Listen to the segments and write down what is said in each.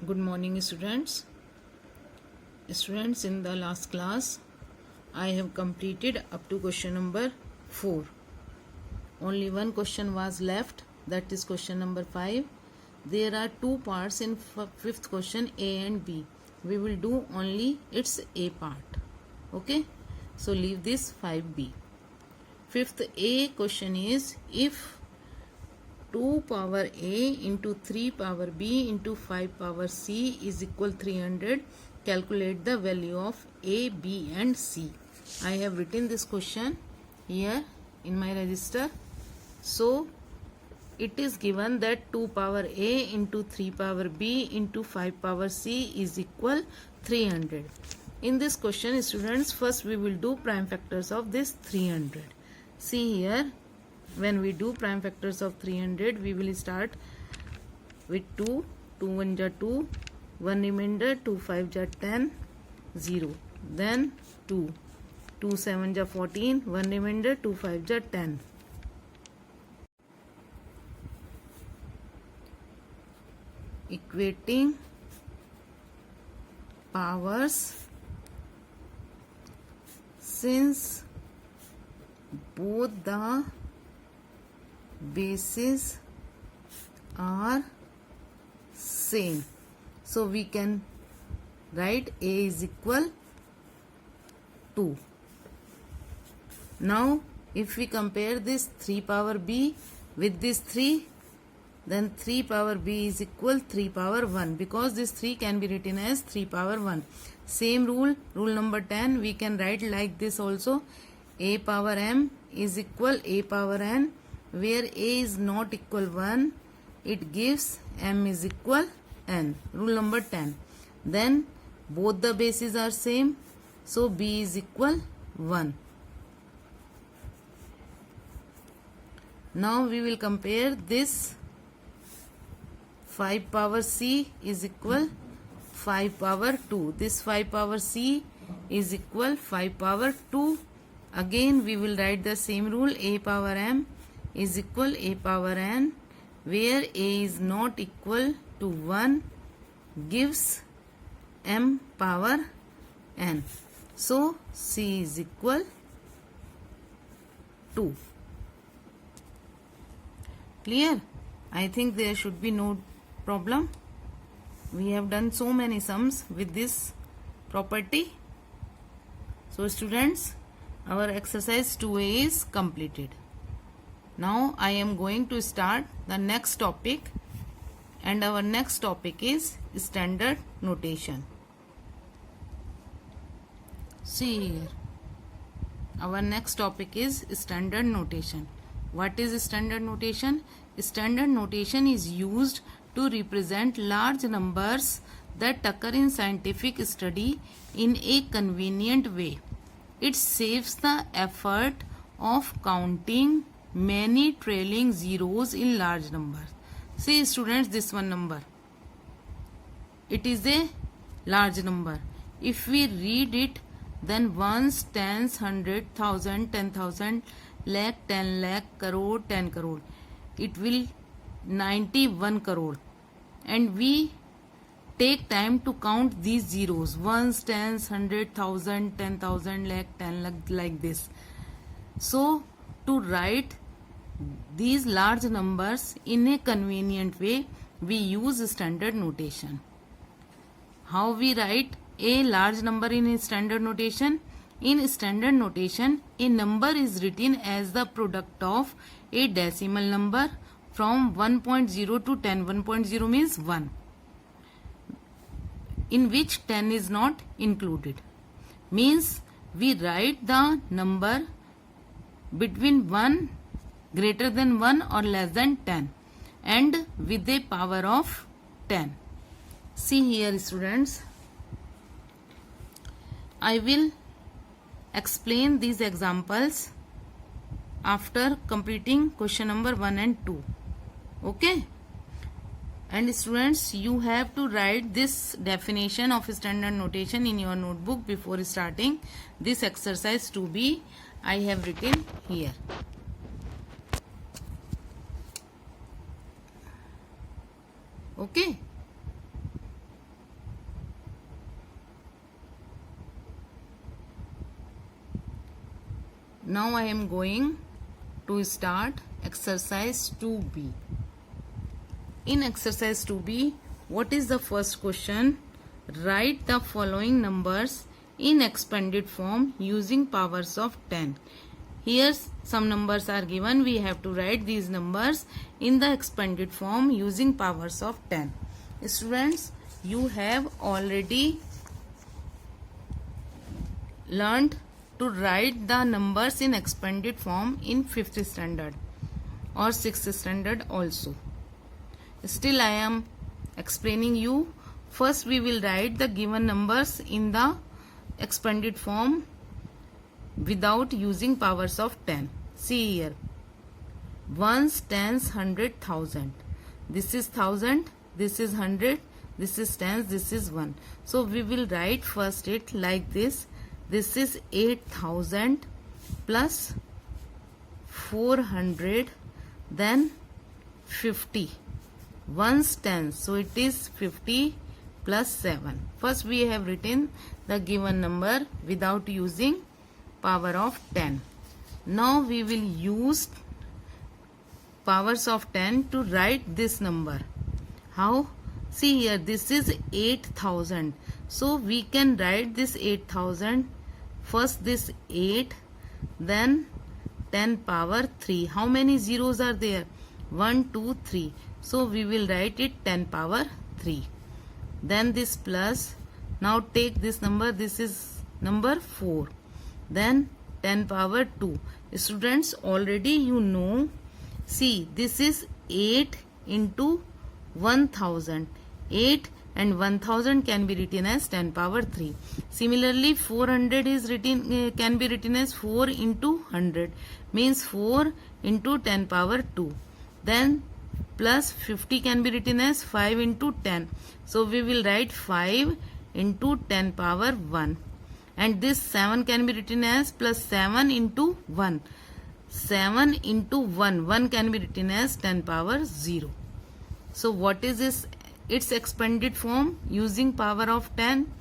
Good morning, students. In the last class, I have completed up to question number 4. Only one question was left, that is question number 5. There are two parts in fifth question, A and B. We will do only its A part. Okay? So leave this 5B. Fifth A question is, if 2 power A into 3 power B into 5 power C is equal 300. Calculate the value of A, B and C. I have written this question here in my register. So, it is given that 2 power A into 3 power B into 5 power C is equal 300. In this question, students, first we will do prime factors of this 300. See here. When we do prime factors of 300, we will start with 2, 2 1 ja 2, 1 remainder, 2 5 ja 10, 0. Then 2, 2 7 ja 14, 1 remainder, 2 5 ja 10. Equating powers, since both the bases are same, so we can write A is equal 2. Now if we compare this 3 power B with this 3, then 3 power B is equal 3 power 1, because this 3 can be written as 3 power 1. Same rule number 10, we can write like this also. A power M is equal A power N, where A is not equal 1, it gives M is equal N. Rule number 10. Then both the bases are same, so B is equal 1. Now we will compare this 5 power C is equal 5 power 2. This 5 power C is equal 5 power 2. Again we will write the same rule. A power M is equal A power N, where A is not equal to 1 gives M power N. So C is equal 2. Clear? I think there should be no problem. We have done so many sums with this property. So students, our exercise 2A is completed. Now I am going to start the next topic, and our next topic is standard notation. See here. Our next topic is standard notation. What is standard notation? Standard notation is used to represent large numbers that occur in scientific study in a convenient way. It saves the effort of counting many trailing zeros in large numbers. See students, this one number, it is a large number. If we read it, then ones, tens, 100, 1000, 10,000, lakh, 10 lakh, crore, 10 crore, it will 91 crore, and we take time to count these zeros, ones, tens, 100, 1000, 10,000, lakh, 10 lakh, like this. So to write these large numbers in a convenient way, we use standard notation. How we write a large number in a standard notation? In standard notation, a number is written as the product of a decimal number from 1.0 to 10. 1.0 means 1, in which 10 is not included. Means we write the number between 1, greater than 1 or less than 10, and with a power of 10. See here students, I will explain these examples after completing question number 1 and 2. Okay? And students, you have to write this definition of standard notation in your notebook before starting this exercise 2B. I have written here. Okay? now I am going to start exercise 2b. In exercise 2b, what is the first question? Write the following numbers in expanded form using powers of 10. Here some numbers are given. We have to write these numbers in the expanded form using powers of 10. Students, you have already learned to write the numbers in expanded form in 5th standard or 6th standard also. Still I am explaining you. First we will write the given numbers in the expanded form without using powers of 10. See here. Ones, tens, 100, 1000. This is 1000, this is 100, this is tens, this is 1. So we will write first it like this. This is 8000 plus 400, then 50. Ones, tens. So it is 50 plus 7. First we have written the given number without using power of 10. Now we will use powers of 10 to write this number. How? See here, this is 8000. So we can write this 8000. First this 8, then 10 power 3. How many zeros are there? 1, 2, 3. So we will write it 10 power 3. Then this plus. Now take this number. This is number 4. Then 10 power 2. Students, already you know. See, this is 8 into 1000. 8 and 1000 can be written as 10 power 3. Similarly, 400 is written can be written as 4 into 100. Means 4 into 10 power 2. Then plus 50 can be written as 5 into 10. So we will write 5 into 10 power 1. And this 7 can be written as plus 7 into 1. 7 into 1. 1 can be written as 10 power 0. So what is this? Its expanded form using power of 10.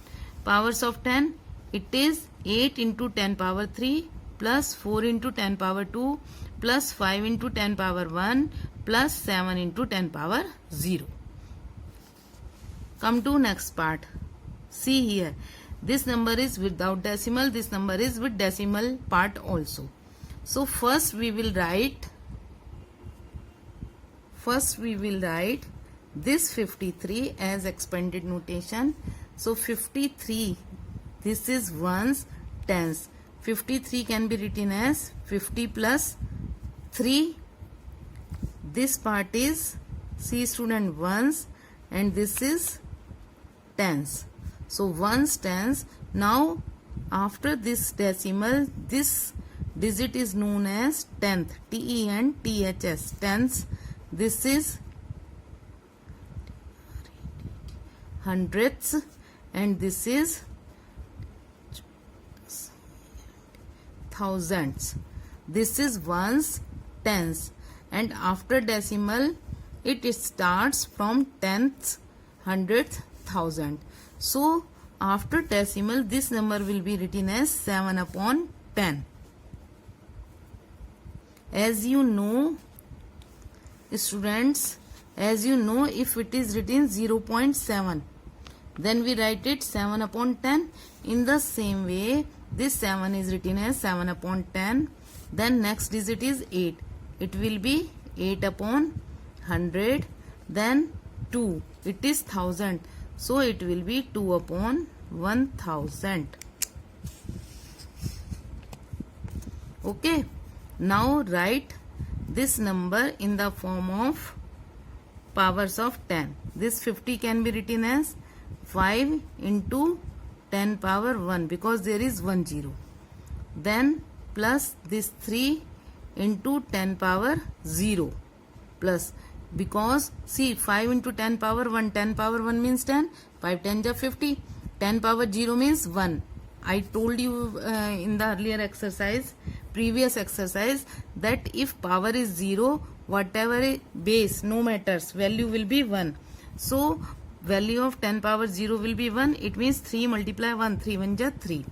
Powers of 10. It is 8 into 10 power 3 plus 4 into 10 power 2 plus 5 into 10 power 1 plus 7 into 10 power 0. Come to next part. See here. This number is without decimal. This number is with decimal part also. So first we will write this 53 as expanded notation. So 53, this is ones, tens. 53 can be written as 50 plus 3. This part is, see student, ones, and this is tens. So ones, tens. Now after this decimal, this digit is known as tenth. T-E-N-T-H-S. Tens. This is hundredths, and this is thousands. This is ones, tens, and after decimal it starts from tenths, hundredth, thousand. So after decimal this number will be written as 7 upon 10. As you know, students, as you know, if it is written 0.7, then we write it 7 upon 10. In the same way, this 7 is written as 7 upon 10. Then next digit is 8. It will be 8 upon 100. Then 2. It is 1000. So it will be 2 upon 1000. Okay. Now write this number in the form of powers of 10. This 50 can be written as 5 into 10 power 1 because there is 1 0. Then plus this 3 into 10 power 0 plus, because see 5 into 10 power 1, 10 power 1 means 10, 5 10 is 50, 10 power 0 means 1. I told you in the earlier exercise, previous exercise, that if power is 0, whatever base, no matters, value will be 1. So value of 10 power 0 will be 1. It means 3 multiply 1, 3 1 is 3.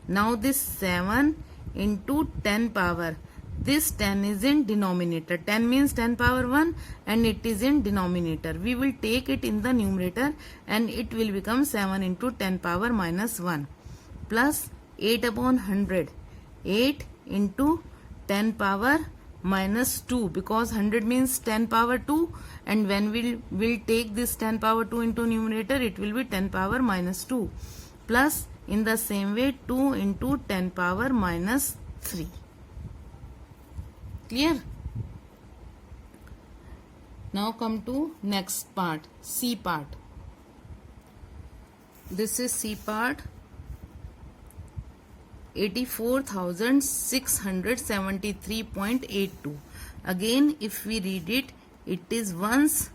Now this 7 into 10 power. This 10 is in denominator. 10 means 10 power 1 and it is in denominator. We will take it in the numerator and it will become 7 into 10 power minus 1 plus 8 upon 100. 8 into 10 power minus 2 because 100 means 10 power 2 and when we will take this 10 power 2 into numerator it will be 10 power minus 2 plus in the same way 2 into 10 power minus 3. Clear? Now come to next part, C part. This is C part. 84,673.82. Again, if we read it, it is ones.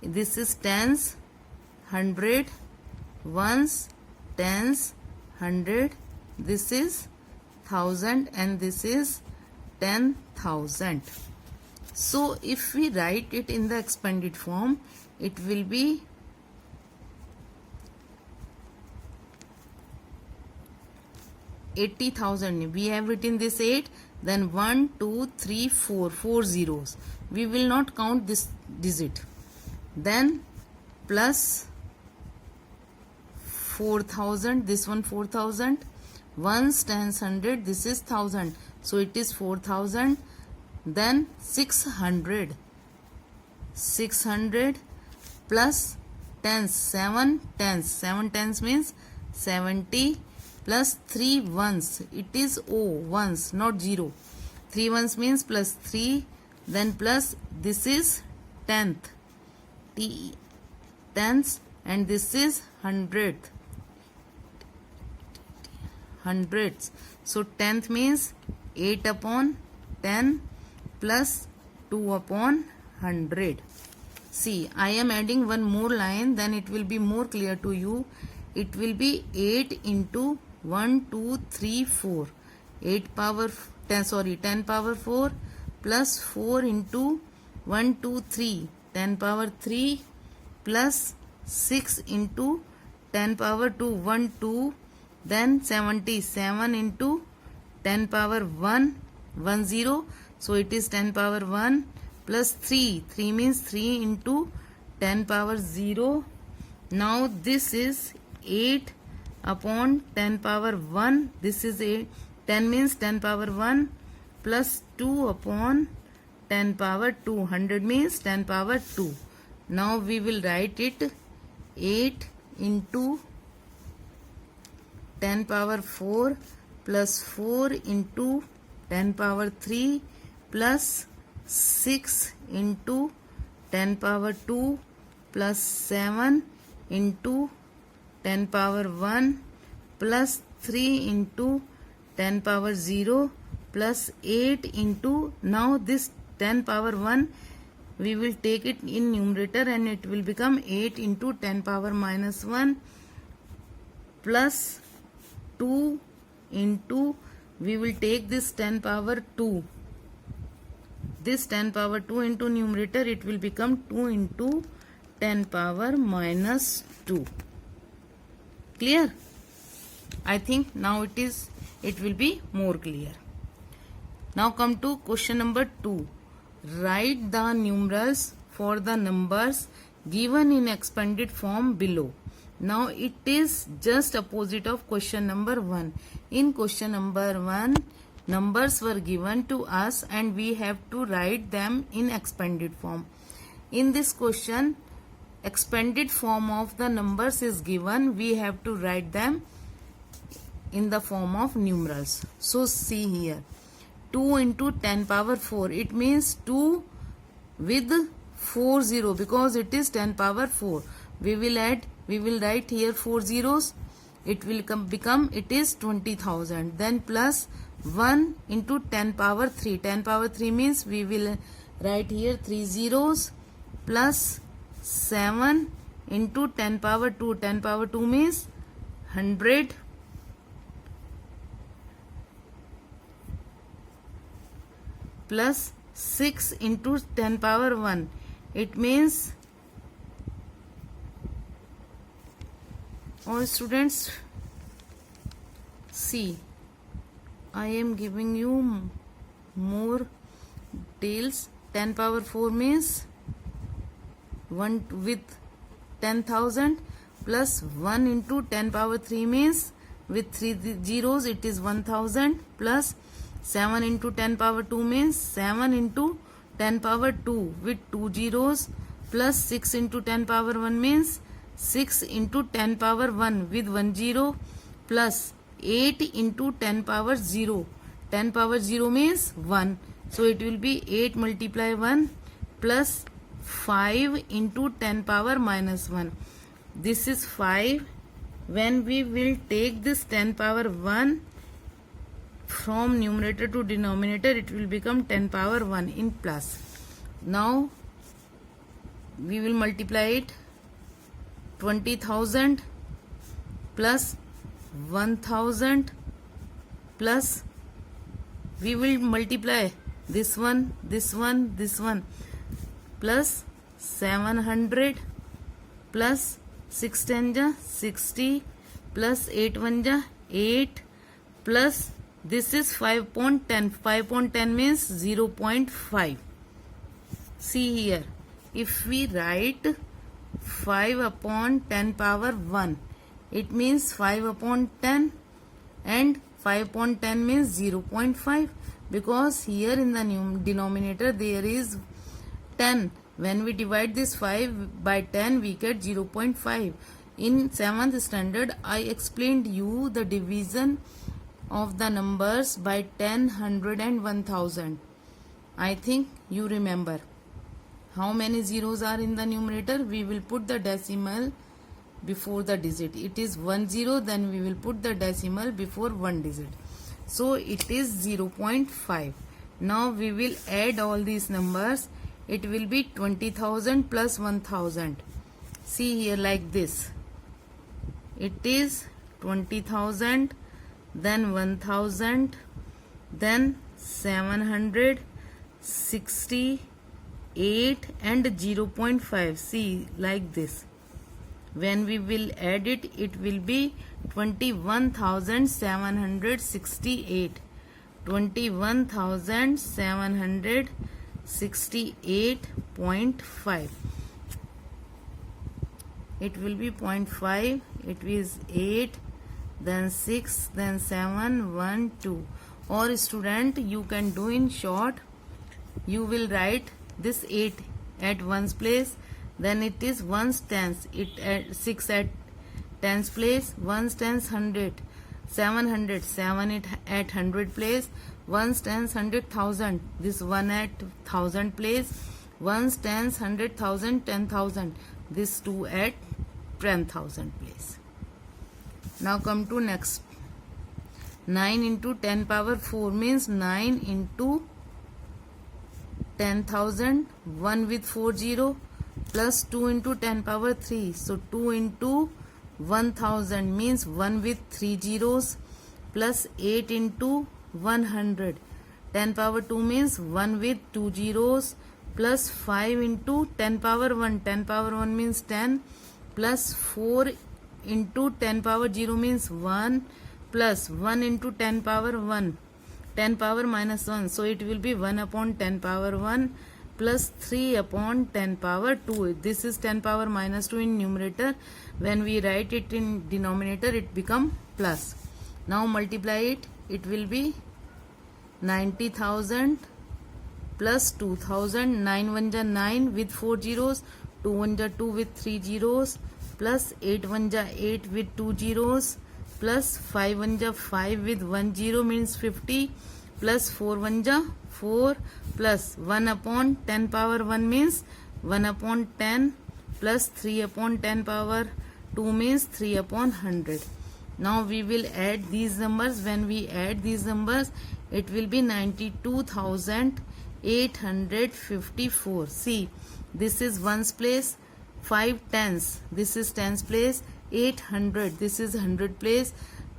This is tens, 100, ones, tens, 100. This is 1000 and this is 10,000. So, if we write it in the expanded form, it will be 80,000. We have written this 8, then 1, 2, 3, 4, 4 zeros. We will not count this digit. Then plus 4,000, this one 4,000. Ones, tens, 100, this is 1000. So it is 4,000. Then 600. 600 plus tens, 7 tens. 7 tens means 70 plus 3 ones. It is O, ones, not 0. 3 ones means plus 3. Then plus this is tenth. T, tens, and this is hundredth. Hundreds. So tenth means 8 upon 10 plus 2 upon 100. See, I am adding one more line, then it will be more clear to you. It will be 8 into 1, 2, 3, 4. 8 power 10, sorry, 10 power 4 plus 4 into 1, 2, 3. 10 power 3 plus 6 into 10 power 2, 1, 2. Then 77 into 10 power 1, 1, 0. So it is 10 power 1 plus 3. 3 means 3 into 10 power 0. Now this is 8 upon 10 power 1. This is 8. 10 means 10 power 1 plus 2 upon 10 power 2. 100 means 10 power 2. Now we will write it 8 into 10 power 4 plus 4 into 10 power 3 plus 6 into 10 power 2 plus 7 into 10 power 1 plus 3 into 10 power 0 plus 8 into, now this 10 power 1 we will take it in numerator and it will become 8 into 10 power minus 1 plus 2 into, we will take this 10 power 2. This 10 power 2 into numerator, it will become 2 into 10 power minus 2. Clear? I think now it will be more clear. Now come to question number 2. Write the numerals for the numbers given in expanded form below. Now it is just opposite of question number 1. In question number 1, numbers were given to us and we have to write them in expanded form. In this question, expanded form of the numbers is given. We have to write them in the form of numerals. So see here, 2 into 10 power 4. It means 2 with 4 0 because it is 10 power 4. We will write here 4 zeros. It will become, it is 20,000. Then plus 1 into 10 power 3. 10 power 3 means we will write here 3 zeros plus 7 into 10 power 2. 10 power 2 means 100 plus 6 into 10 power 1. It means, all students see, I am giving you more details. 10 power 4 means 1 with 10,000 plus 1 into 10 power 3 means with 3 zeros it is 1000 plus 7 into 10 power 2 means 7 into 10 power 2 with 2 zeros plus 6 into 10 power 1 means 6 into 10 power 1 with 1 zero plus 8 into 10 power 0. 10 power 0 means 1. So it will be 8 multiply 1 plus 5 into 10 power minus 1. This is 5. When we will take this 10 power 1 from numerator to denominator, it will become 10 power 1 in plus. Now we will multiply it. 20,000 plus 1,000 plus we will multiply this one plus 700 plus 6 10 ja 60 plus 8 1 ja 8 plus this is 5.10. 5.10 means 0.5. See here, if we write 5 upon 10 power 1, it means 5 upon 10 and 5 upon 10 means 0.5, because here in the denominator there is 10. When we divide this 5 by 10 we get 0.5. In 7th standard I explained you the division of the numbers by 10, 100 and 1000. I think you remember. How many zeros are in the numerator? We will put the decimal before the digit. It is 1 0, then we will put the decimal before 1 digit. So it is 0.5. Now we will add all these numbers. It will be 20,000 plus 1,000. See here like this. It is 20,000, then 1,000, then 768 and 0.5. See like this. When we will add it, it will be 21,768. 21,768.5. It will be 0.5. It is 8, then 6, then 7, 1, 2. Or student, you can do in short. You will write this 8 at ones place. Then it is ones tens. It at 6 at tens place. Ones tens 100. 700. 7 it at 100 place. Ones tens 100,000. This 1 at 1000 place. Ones tens 100,000 10,000. This 2 at 10,000 place. Now come to next. 9 into 10 power 4 means 9 into 10,000. 1 with 4 0. Plus 2 into 10 power 3. So 2 into 1000 means 1 with 3 zeros. Plus 8 into 100. 10 power 2 means 1 with 2 zeros. Plus 5 into 10 power 1. 10 power 1 means 10. Plus 4 into 10 power 0 means 1. Plus 1 into 10 power 1. 10 power minus 1. So it will be 1 upon 10 power 1. Plus 3 upon 10 power 2. This is 10 power minus 2 in numerator. When we write it in denominator, it become plus. Now multiply it. It will be 90,000 plus 2,000. 9 1 ja 9 with 4 zeros. 2 1 ja 2 with 3 zeros. Plus 8 1 ja 8 with 2 zeros. Plus 5 1 ja 5 with 1 0 means 50. Plus 4 1 ja 4 plus 1 upon 10 power 1 means 1 upon 10 plus 3 upon 10 power 2 means 3 upon 100. Now we will add these numbers. When we add these numbers, it will be 92,854. See, this is ones place, 5 tens. This is tens place, 800. This is 100 place,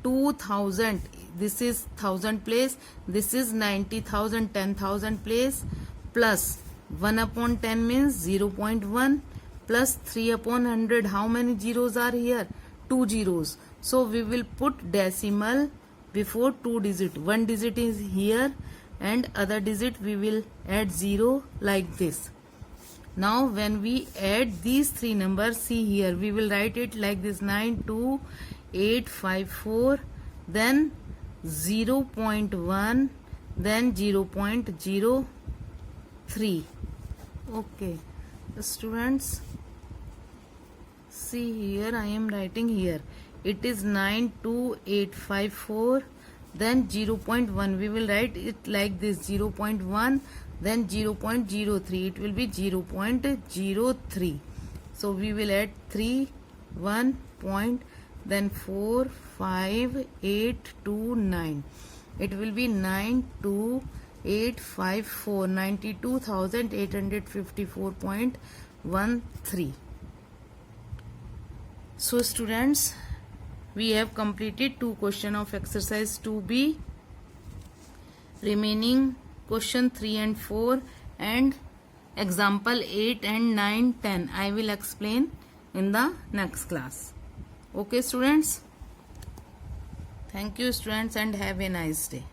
2,000. This is 1000 place. This is 90,000, 10,000 place. Plus 1 upon 10 means 0.1 plus 3 upon 100. How many zeros are here? 2 zeros. So we will put decimal before 2 digit. 1 digit is here and other digit we will add 0 like this. Now when we add these three numbers, see here, we will write it like this: 92854, then 0.1, then 0.03. Okay, students, see here, I am writing here, it is 92854, then 0.1, we will write it like this: 0.1, then 0.03, it will be 0.03. So we will add 3, 1 point, then 4, 5, 8, 2, 9. It will be 92854, 92,854.13. So students, we have completed 2 questions of exercise 2B. Remaining question 3 and 4 and example 8 and 9, 10 I will explain in the next class. Okay students, thank you students and have a nice day.